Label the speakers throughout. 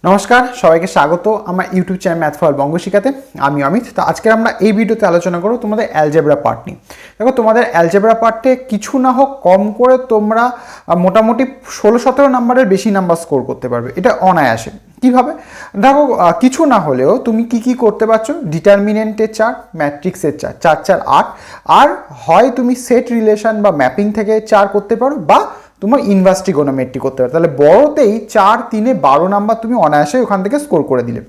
Speaker 1: নমস্কার, সবাইকে স্বাগত আমার ইউটিউব চ্যানেল ম্যাথ ফর বঙ্গ শিখাতে। আমি অমিত। তো আজকে আমরা এই ভিডিওতে আলোচনা করব তোমাদের অ্যালজেব্রা পার্ট নিয়ে। দেখো, তোমাদের অ্যালজেব্রা পার্টে কিছু না হোক কম করে তোমরা মোটামুটি 16-17 নাম্বারের বেশি নাম্বার স্কোর করতে পারবে, এটা অনায়াসে। কীভাবে? দেখো, কিছু না হলেও তুমি কি করতে পারছো, ডিটারমিনেন্টের চার, ম্যাট্রিক্সের চার, 4 4 8, আর হয় তুমি সেট রিলেশন বা ম্যাপিং থেকে চার করতে পারো, বা তোমার ইনভার্স ট্রিগোনোমেট্রি করতে পারো। তাহলে বড়তেই 4 3 12 নাম্বার তুমি অনায়াসে ওখান থেকে স্কোর করে দিলে।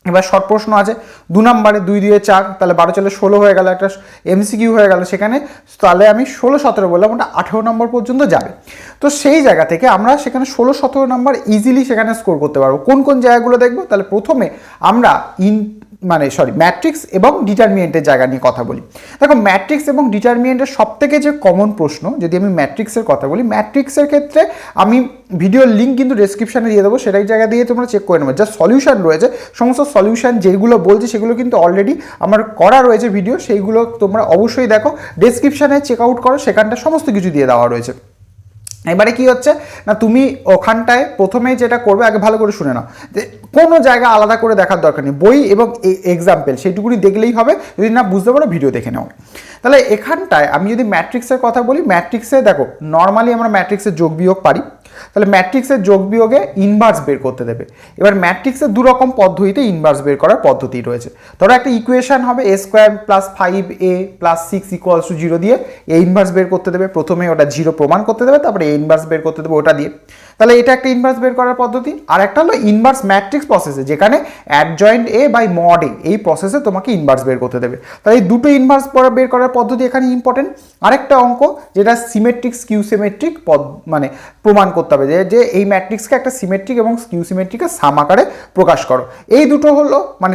Speaker 1: এবার শর্ট প্রশ্ন আছে 2 নাম্বারে, 2 2 4, তাহলে 12 4 16 হয়ে গেল, একটা এমসিকিউ হয়ে গেল সেখানে। তাহলে আমি 16 17 বললাম, ওটা 18 নম্বর পর্যন্ত যাবে। তো সেই জায়গা থেকে আমরা সেখানে 16 17 নাম্বার ইজিলি সেখানে স্কোর করতে পারবো। কোন কোন জায়গাগুলো দেখবো? তাহলে প্রথমে আমরা ম্যাট্রিক্স এবং ডিটারমিনেন্টের জায়গা নিয়ে কথা বলি। দেখো, ম্যাট্রিক্স এবং ডিটারমিনেন্টের সব থেকে যে কমন প্রশ্ন, যদি আমি ম্যাট্রিক্সের কথা বলি, ম্যাট্রিক্সের ক্ষেত্রে আমি ভিডিওর লিঙ্ক কিন্তু ডেসক্রিপশানে দিয়ে দেবো, সেটাই জায়গা দিয়ে তোমরা চেক করে নেবে। যা সলিউশন রয়েছে, সমস্ত সলিউশন যেগুলো বলছি সেগুলো কিন্তু অলরেডি আমার করা রয়েছে ভিডিও, সেইগুলো তোমরা অবশ্যই দেখো, ডেসক্রিপশানে চেক আউট করো, সেখানটা সমস্ত কিছু দিয়ে দেওয়া রয়েছে। এবারে কি হচ্ছে না, তুমি ওখানটায় প্রথমেই যেটা করবে, আগে ভালো করে শুনে নাও, যে কোনো জায়গা আলাদা করে দেখার দরকার নেই, বই এবং এক্সাম্পল সেইটুকুনি দেখলেই হবে। যদি না বুঝতে পারো ভিডিও দেখে নাও। তাহলে এখানটায় আমি যদি ম্যাট্রিক্সের কথা বলি, ম্যাট্রিক্সে দেখো নর্মালি আমরা ম্যাট্রিক্সের যোগ বিয়োগ পারি। তাহলে ম্যাট্রিক্সের যোগ বিয়োগে ইনভার্স বের করতে দেবে। এবার ম্যাট্রিক্সের দু রকম পদ্ধতিতে ইনভার্স বের করার পদ্ধতি রয়েছে। ধরো একটা ইকুয়েশন হবে a² + 5a + 6 = 0 দিয়ে এ ইনভার্স বের করতে দেবে। প্রথমে ওটা 0 প্রমাণ করতে দেবে, তারপরে এ ইনভার্স বের করতে দেবে ওটা দিয়ে। তাহলে এটা একটা ইনভার্স বের করার পদ্ধতি। আর একটা হলো ইনভার্স ম্যাট্রিক্স প্রসেসে, যেখানে adjoint A by mod A, এই প্রসেসে তোমাকে ইনভার্স বের করতে দেবে। তাহলে এই দুটো ইনভার্স বের করার পদ্ধতি এখানে ইম্পর্টেন্ট। আরেকটা অঙ্ক যেটা সিমেট্রিক স্কিউ সিমেট্রিক মানে প্রমাণ করতে হবে, যে এই ম্যাট্রিক্সকে একটা সিমেট্রিক এবং স্কিউ সিমেট্রিকে সাম আকারে প্রকাশ করো। এই দুটো হলো মানে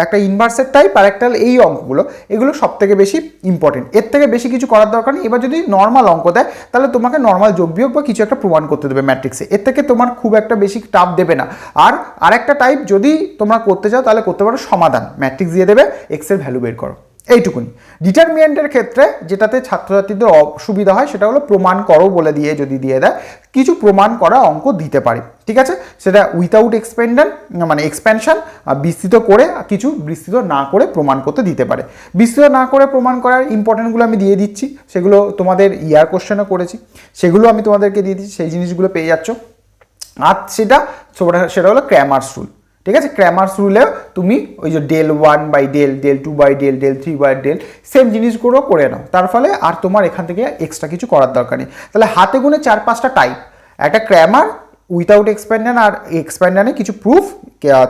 Speaker 1: একটা ইনভার্সের টাইপ, আর একটা হলো এই অঙ্কগুলো, এগুলো সব থেকে বেশি ইম্পর্টেন্ট। এর থেকে বেশি কিছু করার দরকার নেই। এবার যদি নর্মাল অঙ্ক দেয়, তাহলে তোমাকে নর্মাল যোগ বিয়োগ বা কিছু একটা প্রমাণ করতে দেবে ম্যাট্রিক্সে। এর থেকে তোমার খুব একটা বেশি টাফ দেবে না। আর আরেকটা টাইপ যদি তোমরা করতে চাও, তাহলে করতে পারো সমাধান, ম্যাট্রিক্স দিয়ে দেবে, এক্স এর ভ্যালু বের করো, এইটুকুনি। ডিটারমিনেন্টের ক্ষেত্রে যেটাতে ছাত্রছাত্রীদের অসুবিধা হয়, সেটা হলো প্রমাণ করো বলে দিয়ে যদি দিয়ে দেয়, কিছু প্রমাণ করা অঙ্ক দিতে পারে, ঠিক আছে? সেটা উইথাউট এক্সপ্যানশন, বিস্তৃত করে, কিছু বিস্তৃত না করে প্রমাণ করতে দিতে পারে। বিস্তৃত না করে প্রমাণ করার ইম্পর্টেন্টগুলো আমি দিয়ে দিচ্ছি, সেগুলো তোমাদের ইয়ার কোশ্চেনও করেছি, সেগুলো আমি তোমাদেরকে দিয়ে দিচ্ছি, সেই জিনিসগুলো পেয়ে যাচ্ছ। আর সেটা হলো ক্র্যামার্স রুল, ঠিক আছে? ক্র্যামার্স রুলেও তুমি ওই যে del1/del, del2/del, del3/del, সেম জিনিসগুলো করে নাও। তার ফলে আর তোমার এখান থেকে এক্সট্রা কিছু করার দরকার নেই। তাহলে হাতে গুনে 4-5টা টাইপ, একটা ক্র্যামার, উইথাউট এক্সপ্যান্ডান, আর এক্সপ্যান্ডানে কিছু প্রুফ,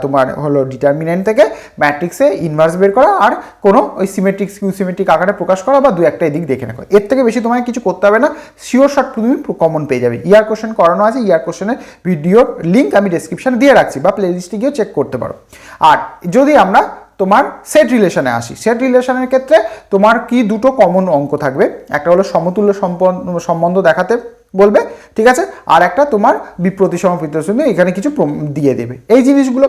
Speaker 1: তোমার হলো ডিটারমিনেন্ট থেকে ম্যাট্রিক্সে ইনভার্স বের করা, আর কোনো ওই সিমেট্রিক স্কিউ সিমেট্রিক আকারে প্রকাশ করা, বা 2-1টা এদিক দেখে নেওয়া। এর থেকে বেশি তোমায় কিছু করতে হবে না, শিওর শর্ট তুমি কমন পেয়ে যাবে। ইয়ার কোশ্চেন করানো আছে, ইয়ার কোশ্চেনের ভিডিওর লিঙ্ক আমি ডেসক্রিপশনে দিয়ে রাখছি, বা প্লেলিস্টে গিয়েও চেক করতে পারো। আর যদি আমরা তোমার সেট রিলেশনে আসি, সেট রিলেশনের ক্ষেত্রে তোমার কি দুটো কমন অঙ্ক থাকবে, একটা হলো সমতুল্য সম্বন্ধ দেখাতে বলবে, ঠিক আছে? আর একটা তোমার বিপ্রতিসম প্রতিসম, এখানে কিছু দিয়ে দেবে, এই জিনিসগুলো।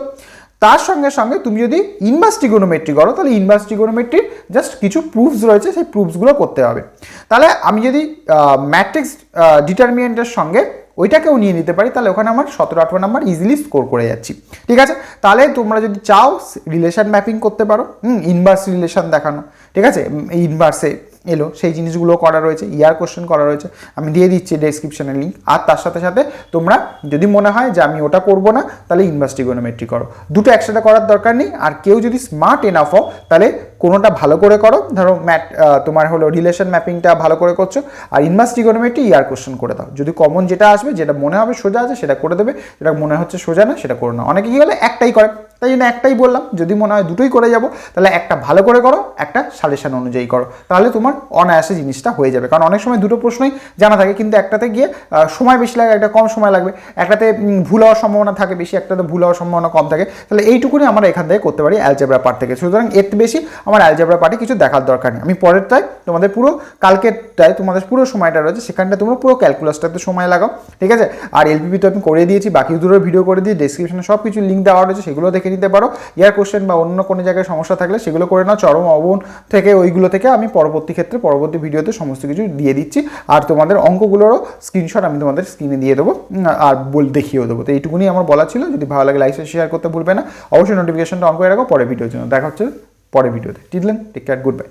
Speaker 1: তার সঙ্গে সঙ্গে তুমি যদি ইনভার্স ট্রিগোনোমেট্রি করো, তাহলে ইনভার্স ট্রিগোনোমেট্রির জাস্ট কিছু প্রুফস রয়েছে, সেই প্রুফসগুলো করতে হবে। তাহলে আমি যদি ম্যাট্রিক্স ডিটারমিনেন্টের সঙ্গে ওইটাকেও নিয়ে নিতে পারি, তাহলে ওখানে আমার 17-18 নাম্বার ইজিলি স্কোর করে যাচ্ছি, ঠিক আছে? তাহলে তোমরা যদি চাও রিলেশন ম্যাপিং করতে পারো, ইনভার্স রিলেশন দেখানো, ঠিক আছে? ইনভার্সে এলো, সেই জিনিসগুলো করা রয়েছে, ইয়ার কোশ্চেন করা রয়েছে, আমি দিয়ে দিচ্ছি ডেসক্রিপশনের লিঙ্ক। আর তার সাথে সাথে তোমরা যদি মনে হয় যে আমি ওটা করবো না, তাহলে ইনভার্স ট্রিগোনোমেট্রি করো। দুটো একসাথে করার দরকার নেই। আর কেউ যদি স্মার্ট এনাফ হও, তাহলে কোনোটা ভালো করে করো। ধরো তোমার হলো রিলেশন ম্যাপিংটা ভালো করে করছো, আর ইনভার্স ট্রিগোনোমেট্রি ইয়ার কোশ্চেন করে দাও। যদি কমন যেটা আসবে, যেটা মনে হবে সোজা আছে, সেটা করে দেবে, যেটা মনে হচ্ছে সোজা না, সেটা করো না। অনেকে কি বলে একটাই করে, তাই জন্য একটাই বললাম। যদি মনে হয় দুটোই করে যাব, তাহলে একটা ভালো করে করো, একটা সাজেশন অনুযায়ী করো, তাহলে তোমার অনায়াসে জিনিসটা হয়ে যাবে। কারণ অনেক সময় দুটো প্রশ্নই জানা থাকে, কিন্তু একটাতে গিয়ে সময় বেশি লাগে, একটা কম সময় লাগবে। একটাতে ভুল হওয়ার সম্ভাবনা থাকে বেশি, একটাতে ভুল হওয়ার সম্ভাবনা কম থাকে। তাহলে এইটুকুনি আমরা এখান থেকে করতে পারি অ্যালজেব্রা পার্ট থেকে। সুতরাং এর বেশি আমার অ্যালজেব্রা পার্টে কিছু দেখার দরকার নেই। আমি পরেরটায় তোমাদের পুরো কালকেরটায় তোমাদের পুরো সময়টা রয়েছে, সেখানটা তোমরা পুরো ক্যালকুলাসটাতে সময় লাগাও, ঠিক আছে। আর এলপিপি তো আমি করে দিয়েছি, বাকি দুটোর ভিডিও করে দিয়ে ডেসক্রিপশনে সব কিছু লিঙ্ক দেওয়া রয়েছে, সেগুলো দেখে নিতে পারো। ইয়ার কোশ্চেন বা অন্য কোনো জায়গায় সমস্যা থাকলে সেগুলো করে নাও। চরম অবন থেকে ওইগুলো থেকে আমি পরবর্তী ক্ষেত্রে পরবর্তী ভিডিওতে সমস্ত কিছু দিয়ে দিচ্ছি। আর তোমাদের অঙ্কগুলোরও স্ক্রিনশট আমি তোমাদের স্ক্রিনে দিয়ে দেবো আর দেখিয়েও দেবো। তো এইটুকুনি আমার বলা ছিল। যদি ভালো লাগে লাইক শেয়ার করতে ভুলবে না, অবশ্যই নোটিফিকেশনটা অন করে রাখো পরের ভিডিওর জন্য। দেখা হচ্ছে পরের ভিডিওতে। Till then, take care, good bye.